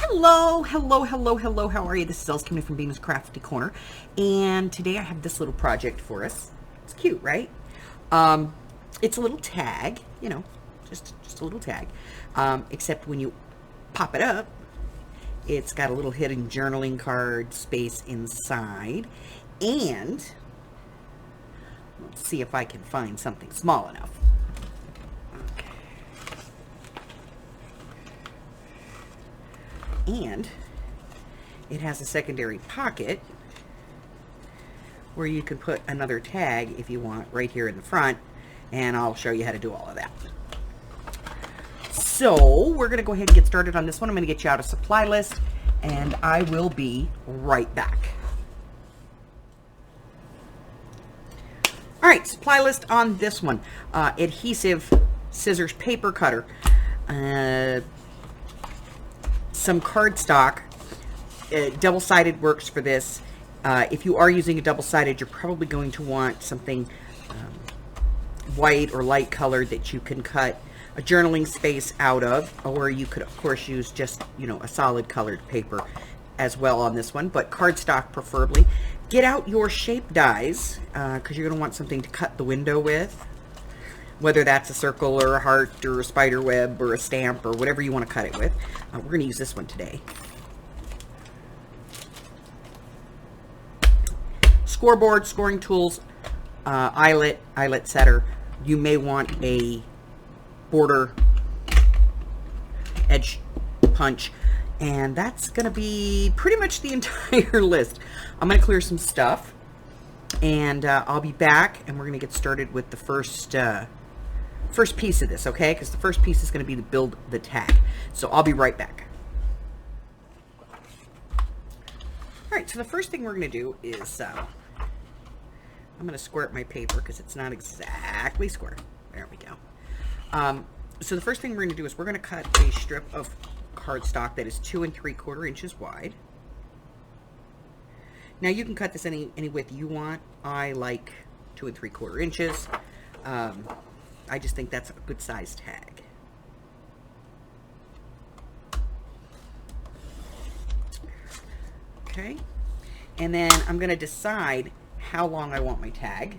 Hello, hello, hello, hello. How are you? This is Els coming from Bemis Crafty Corner, and today I have this little project for us. It's cute, right? It's a little tag, just a little tag. Except when you pop it up, it's got a little hidden journaling card space inside, and let's see if I can find something small enough. And it has a secondary pocket where you can put another tag if you want right here in the front, and I'll show you how to do all of that. So we're going to go ahead and get started on this one. I'm going to get you out a supply list, and I will be right back. All right, supply list on this one. Adhesive, scissors, paper cutter, some cardstock. Double-sided works for this. If you are using a double-sided, you're probably going to want something white or light colored that you can cut a journaling space out of, or you could of course use just a solid colored paper as well on this one, but cardstock preferably. Get out your shape dies because you're going to want something to cut the window with, whether that's a circle or a heart or a spider web or a stamp or whatever you want to cut it with. We're going to use this one today. Scoreboard, scoring tools, eyelet setter. You may want a border edge punch, and that's going to be pretty much the entire list. I'm going to clear some stuff, and I'll be back, and we're going to get started with the first piece of this, okay? Because the first piece is going to be to build the tag. So I'll be right back. All right, so the first thing we're going to do is I'm going to squirt my paper because it's not exactly square. There we go. So the first thing we're going to do is we're going to cut a strip of cardstock that is 2 3/4 inches wide. Now you can cut this any width you want. I like 2 3/4 inches. I just think that's a good size tag. Okay, and then I'm going to decide how long I want my tag.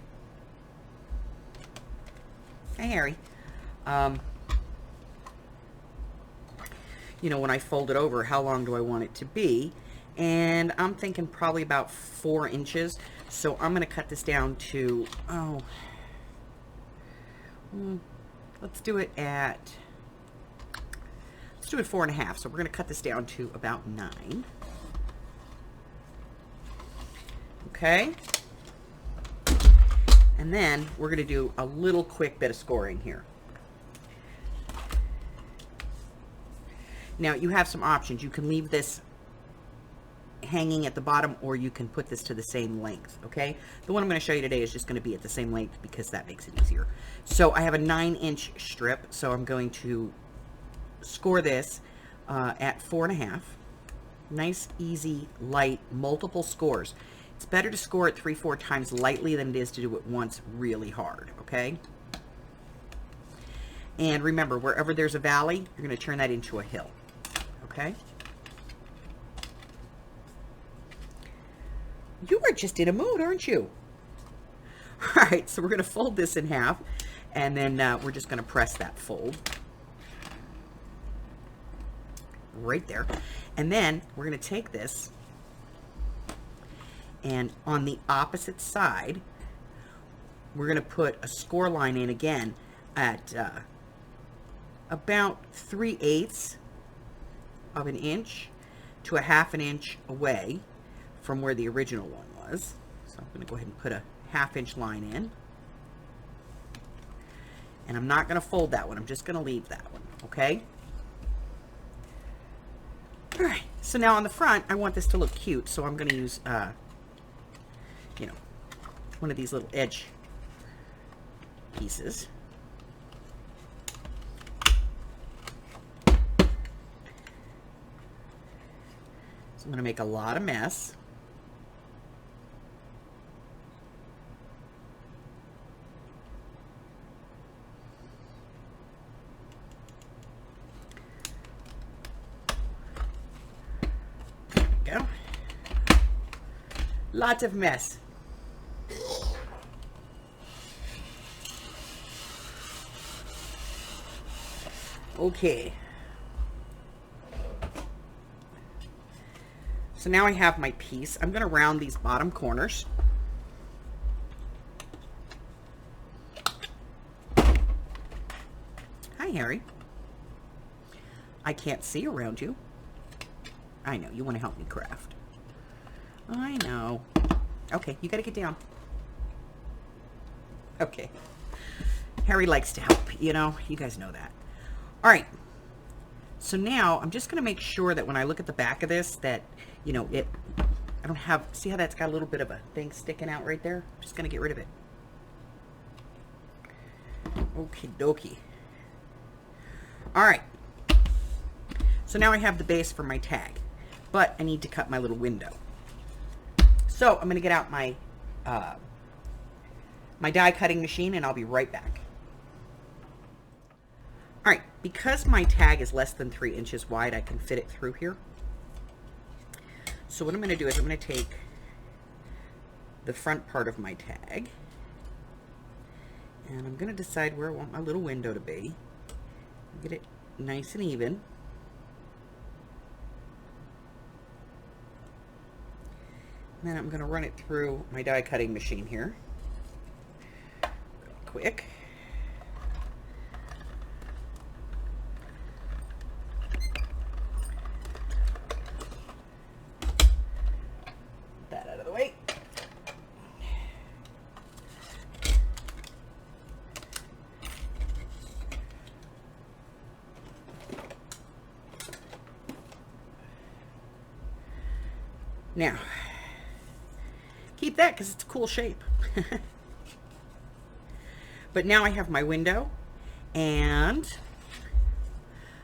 Hey, Harry. When I fold it over, how long do I want it to be? And I'm thinking probably about 4 inches. So I'm going to cut this down to, let's do it 4.5. So we're going to cut this down to about 9. Okay. And then we're going to do a little quick bit of scoring here. Now you have some options. You can leave this hanging at the bottom, or you can put this to the same length, okay? The one I'm going to show you today is just going to be at the same length because that makes it easier. So I have a 9-inch strip, so I'm going to score this at 4.5. Nice, easy, light, multiple scores. It's better to score it 3-4 times lightly than it is to do it once really hard, okay? And remember, wherever there's a valley, you're going to turn that into a hill, okay? You are just in a mood, aren't you? All right, so we're going to fold this in half, and then we're just going to press that fold right there. And then we're going to take this, and on the opposite side, we're going to put a score line in again at about 3/8 of an inch to a 1/2 inch away from where the original one was. So I'm going to go ahead and put a 1/2 inch line in. And I'm not going to fold that one. I'm just going to leave that one, okay? All right. So now on the front, I want this to look cute. So I'm going to use, one of these little edge pieces. So I'm going to make a lot of mess. Lots of mess. Okay. So now I have my piece. I'm going to round these bottom corners. Hi, Harry. I can't see around you. I know, you want to help me craft. I know. Okay, you got to get down. Okay. Harry likes to help, you know. You guys know that. All right. So now I'm just going to make sure that when I look at the back of this that, you know, I don't have, see how that's got a little bit of a thing sticking out right there? I'm just going to get rid of it. Okie dokie. All right. So now I have the base for my tag, but I need to cut my little window. So I'm going to get out my my die cutting machine and I'll be right back. All right, because my tag is less than 3 inches wide, I can fit it through here. So what I'm going to do is I'm going to take the front part of my tag and I'm going to decide where I want my little window to be. Get it nice and even. And then I'm going to run it through my die cutting machine here. Quick. That out of the way. Now, keep that because it's a cool shape. But now I have my window and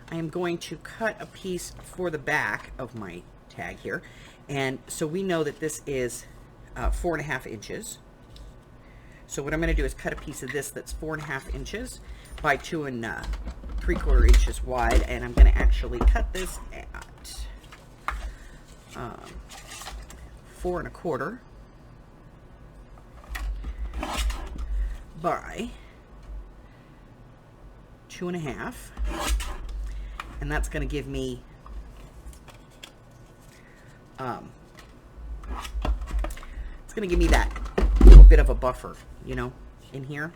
I am going to cut a piece for the back of my tag here. And so we know that this is 4.5 inches. So what I'm going to do is cut a piece of this that's 4.5 inches by 2 3/4 inches wide. And I'm going to actually cut this at 4 1/4 by 2 1/2, and that's going to give me it's going to give me that little bit of a buffer, you know, in here.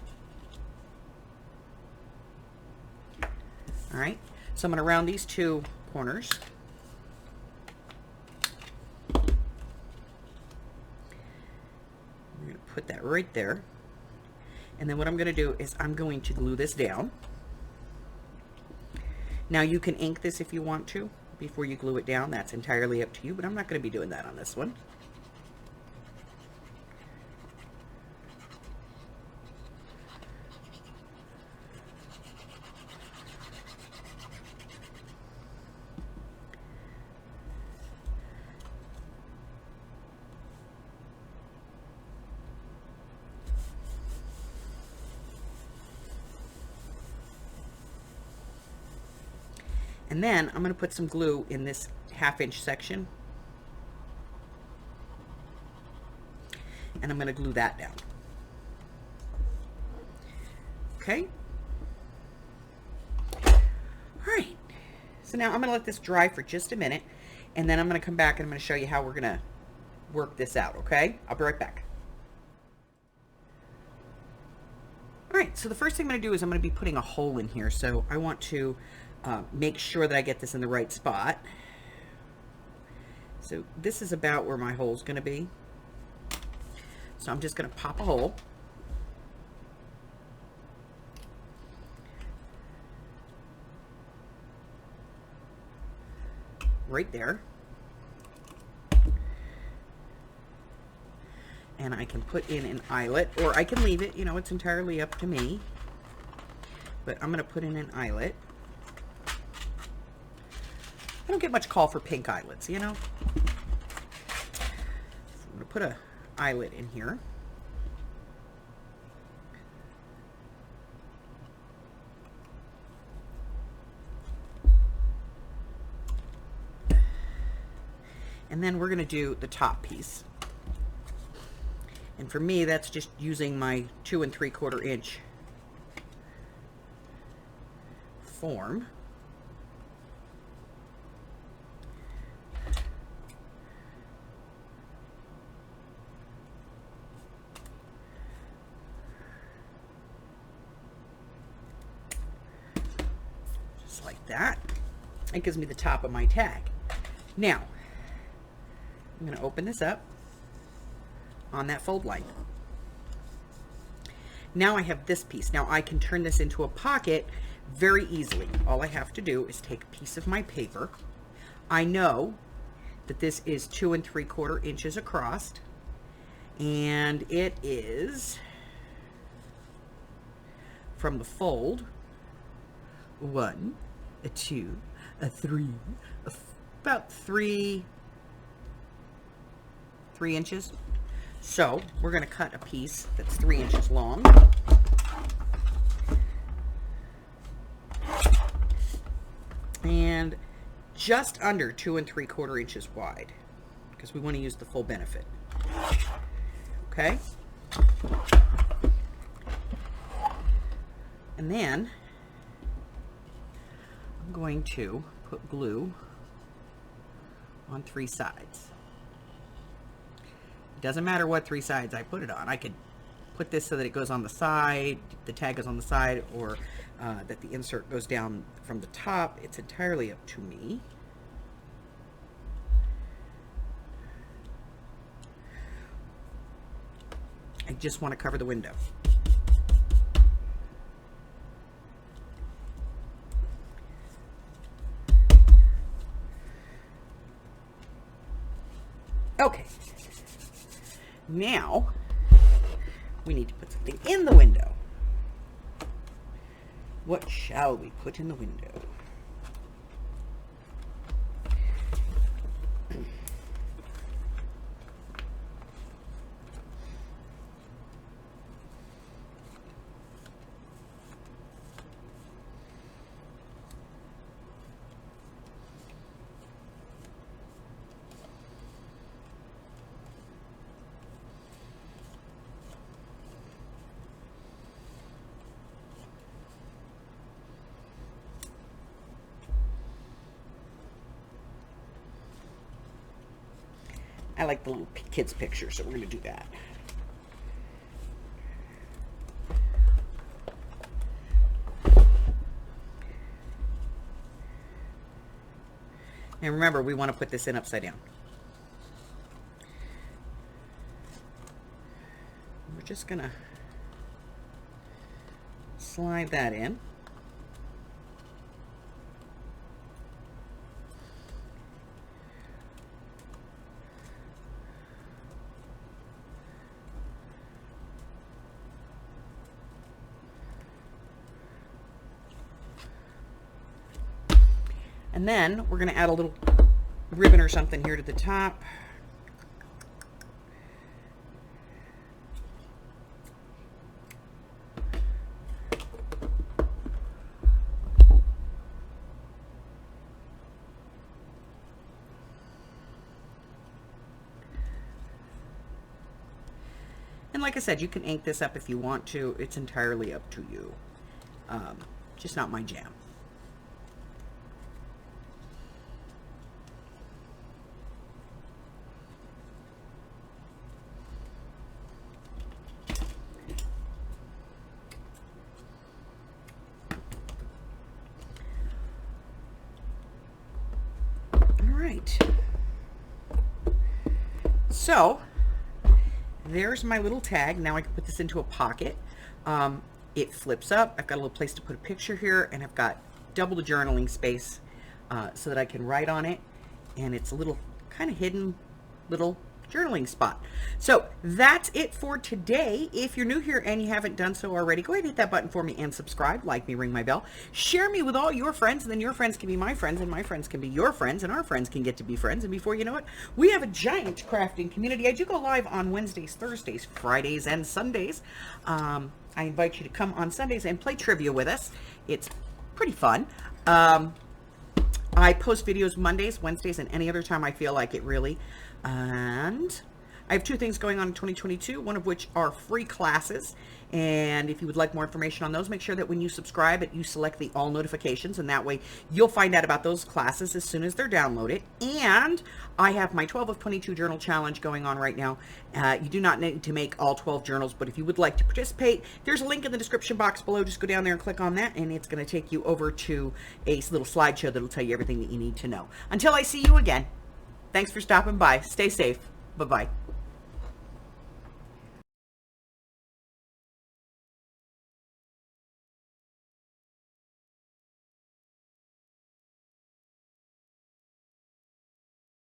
All right, so I'm going to round these 2 corners. I'm going to put that right there. And then what I'm going to do is I'm going to glue this down. Now you can ink this if you want to before you glue it down. That's entirely up to you, but I'm not going to be doing that on this one. And then I'm going to put some glue in this 1/2 inch section. And I'm going to glue that down. Okay. All right. So now I'm going to let this dry for just a minute. And then I'm going to come back and I'm going to show you how we're going to work this out. Okay. I'll be right back. All right. So the first thing I'm going to do is I'm going to be putting a hole in here. So I want to make sure that I get this in the right spot. So this is about where my hole is going to be. So I'm just going to pop a hole. Right there. And I can put in an eyelet, or I can leave it, you know, it's entirely up to me. But I'm going to put in an eyelet. I don't get much call for pink eyelets, you know. So I'm going to put an eyelet in here. And then we're going to do the top piece. And for me, that's just using my 2 3/4 inch form. Just like that. It gives me the top of my tag. Now, I'm going to open this up on that fold line. Now I have this piece. Now I can turn this into a pocket very easily. All I have to do is take a piece of my paper. I know that this is 2 3/4 inches across, and it is from the fold 1, a 2, a 3, about 3 inches. So we're going to cut a piece that's 3 inches long. And just under 2 3/4 inches wide, because we want to use the full benefit. Okay. And then I'm going to put glue on 3 sides. It doesn't matter what 3 sides I put it on. I could put this so that it goes on the side, the tag goes on the side, or that the insert goes down from the top. It's entirely up to me. I just want to cover the window. Okay. Now, we need to put something in the window. What shall we put in the window? I like the little kids picture, so we're going to do that. And remember, we want to put this in upside down. We're just going to slide that in. And then we're going to add a little ribbon or something here to the top. And like I said, you can ink this up if you want to. It's entirely up to you. Just not my jam. So there's my little tag. Now I can put this into a pocket. It flips up. I've got a little place to put a picture here, and I've got double the journaling space so that I can write on it. And it's a little kind of hidden little journaling spot. So that's it for today. If you're new here and you haven't done so already, go ahead and hit that button for me and subscribe, like me, ring my bell, share me with all your friends, and then your friends can be my friends, and my friends can be your friends, and our friends can get to be friends. And before you know it, we have a giant crafting community. I do go live on Wednesdays, Thursdays, Fridays, and Sundays. I invite you to come on Sundays and play trivia with us. It's pretty fun. I post videos Mondays, Wednesdays, and any other time I feel like it, really. And I have 2 things going on in 2022, one of which are free classes. And if you would like more information on those, make sure that when you subscribe, you select the all notifications, and that way you'll find out about those classes as soon as they're downloaded. And I have my 12 of 22 journal challenge going on right now. You do not need to make all 12 journals, but if you would like to participate, there's a link in the description box below. Just go down there and click on that, and it's going to take you over to a little slideshow that'll tell you everything that you need to know. Until I see you again, thanks for stopping by. Stay safe. Bye-bye.